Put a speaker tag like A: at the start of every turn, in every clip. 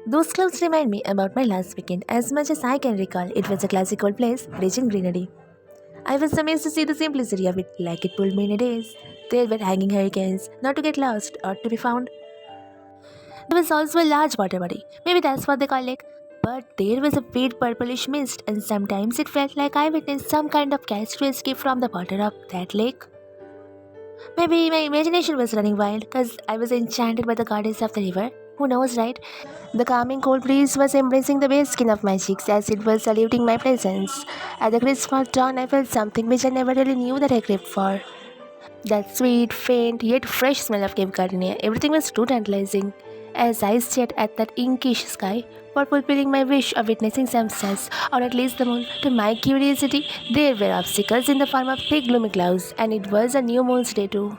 A: Those clouds remind me about my last weekend. As much as I can recall, it was a classic old place, rich in greenery. I was amazed to see the simplicity of it, like it pulled me in a daze. There were hanging hurricanes, not to get lost or to be found. There was also a large water body, maybe that's what they call it. But there was a faint purplish mist, and sometimes it felt like I witnessed some kind of catch to escape from the water of that lake. Maybe my imagination was running wild because I was enchanted by the goddess of the river. Who knows, right? The calming cold breeze was embracing the bare skin of my cheeks as it was saluting my presence. At the crisp of dawn, I felt something which I never really knew that I craved for. That sweet, faint, yet fresh smell of Cape Gardenia. Everything was too tantalizing. As I stared at that inkish sky, for fulfilling my wish of witnessing sunsets, or at least the moon, to my curiosity, there were obstacles in the form of thick gloomy clouds, and it was a new moon's day too.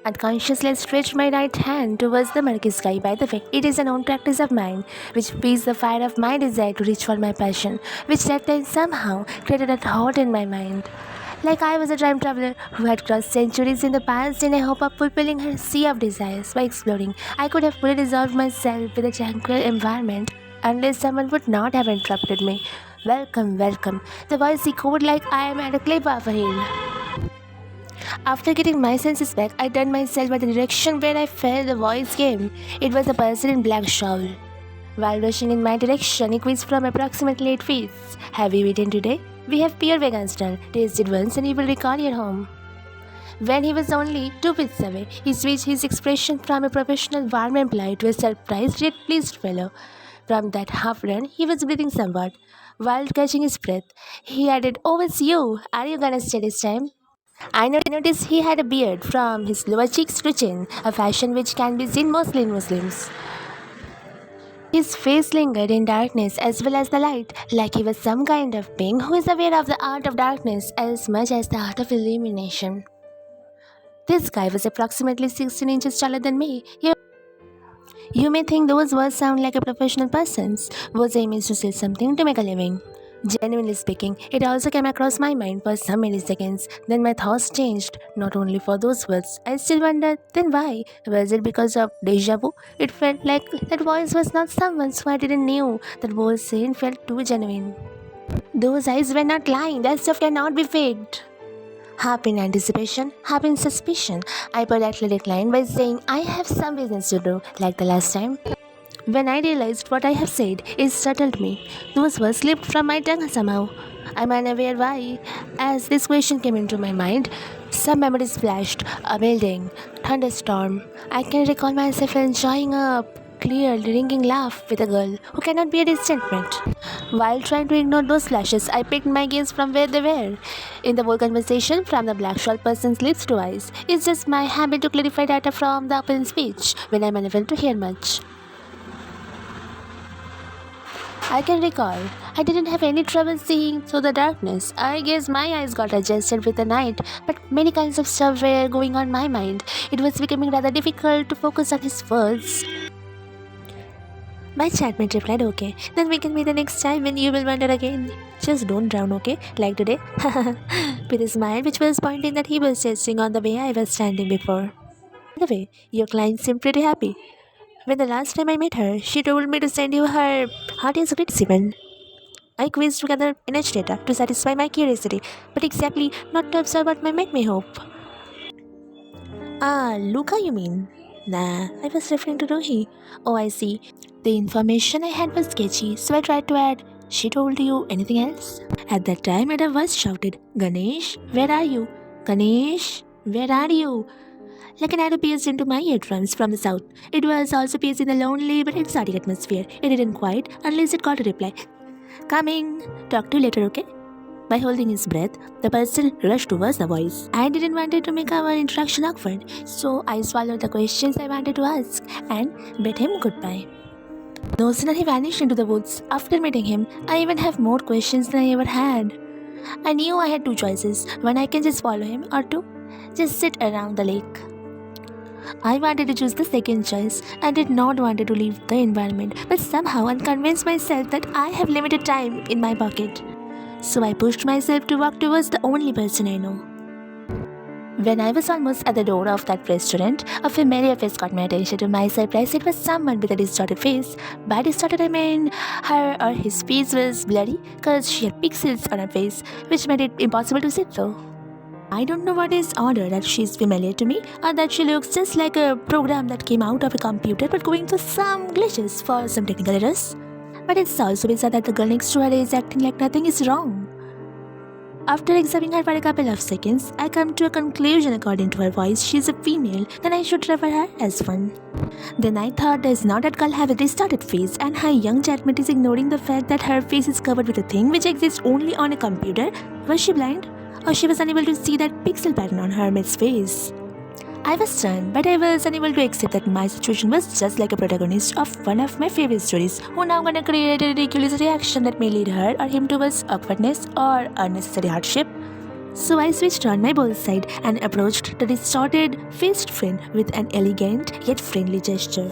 A: Unconsciously, I stretched my right hand towards the murky sky. By the way, it is a known practice of mine, which feeds the fire of my desire to reach for my passion, which that time somehow created a thought in my mind. Like I was a time traveler who had crossed centuries in the past in a hope of fulfilling her sea of desires by exploring. I could have fully dissolved myself with a tranquil environment unless someone would not have interrupted me. Welcome, welcome. The voice echoed like I am at a cliff of a hill. After getting my senses back, I turned myself by the direction where I felt the voice came. It was a person in black shawl. While rushing in my direction, he quizzed from approximately 8 feet. Have you eaten today? We have pure vegan style. Taste it once and you will recall your home. When he was only 2 feet away, he switched his expression from a professional warm employee to a surprised yet pleased fellow. From that half run, he was breathing somewhat. While catching his breath, he added, "Oh, it's you. Are you gonna stay this time?" I noticed he had a beard from his lower cheeks to chin, a fashion which can be seen mostly in Muslims. His face lingered in darkness as well as the light, like he was some kind of being who is aware of the art of darkness as much as the art of illumination. This guy was approximately 16 inches taller than me. You may think those words sound like a professional person's, was aiming to say something to make a living. Genuinely speaking, it also came across my mind for some milliseconds. Then my thoughts changed, not only for those words. I still wondered, then why? Was it because of deja vu? It felt like that voice was not someone's who I didn't know. That whole scene felt too genuine. Those eyes were not lying. That stuff cannot be faked. Half in anticipation, half in suspicion, I politely declined by saying I have some business to do, like the last time. When I realized what I have said, it startled me. Those words slipped from my tongue somehow. I'm unaware why. As this question came into my mind, some memories flashed. A building, thunderstorm. I can recall myself enjoying a clear, ringing laugh with a girl who cannot be a distant friend. While trying to ignore those flashes, I picked my gaze from where they were. In the whole conversation, from the black shawl person's lips to eyes. It's just my habit to clarify data from the open speech when I'm unable to hear much. I can recall, I didn't have any trouble seeing through the darkness. I guess my eyes got adjusted with the night, but many kinds of stuff were going on my mind. It was becoming rather difficult to focus on his words. My chatmate replied, "Okay, then we can meet the next time when you will wonder again. Just don't drown, okay? Like today." With a smile which was pointing that he was testing on the way I was standing before. By the way, your client seemed pretty happy. When the last time I met her, she told me to send you her heartiest greetings even. I quizzed together image data to satisfy my curiosity, but exactly not to observe what my mate may hope. Ah, Luca, you mean? Nah, I was referring to Rohi. Oh, I see. The information I had was sketchy, so I tried to add, "She told you anything else?" At that time, a voice shouted, "Ganesh, where are you? Ganesh, where are you?" Like an arrow pierced into my eardrums from the south. It was also pierced in the lonely but exotic atmosphere. It didn't quite, unless it got a reply. "Coming. Talk to you later, okay?" By holding his breath, the person rushed towards the voice. I didn't want to make our interaction awkward, so I swallowed the questions I wanted to ask and bid him goodbye. No sooner he vanished into the woods. After meeting him, I even have more questions than I ever had. I knew I had two choices. One, I can just follow him, or two, just sit around the lake. I wanted to choose the second choice. I did not want to leave the environment, but somehow I convinced myself that I have limited time in my pocket. So I pushed myself to walk towards the only person I know. When I was almost at the door of that restaurant, a familiar face caught my attention. To my surprise, it was someone with a distorted face. By distorted, I mean her or his face was blurry because she had pixels on her face, which made it impossible to see through. I don't know what is order that she's familiar to me or that she looks just like a program that came out of a computer but going through some glitches for some technical errors. But it's also bizarre that the girl next to her is acting like nothing is wrong. After examining her for a couple of seconds, I come to a conclusion according to her voice she's a female, then I should refer her as one. Then I thought, does not that girl have a distorted face and her young chatmate is ignoring the fact that her face is covered with a thing which exists only on a computer? Was she blind? Or she was unable to see that pixel pattern on her mate's face? I was stunned, but I was unable to accept that my situation was just like a protagonist of one of my favorite stories, who now gonna create a ridiculous reaction that may lead her or him towards awkwardness or unnecessary hardship. So I switched on my bold side and approached the distorted faced friend with an elegant yet friendly gesture.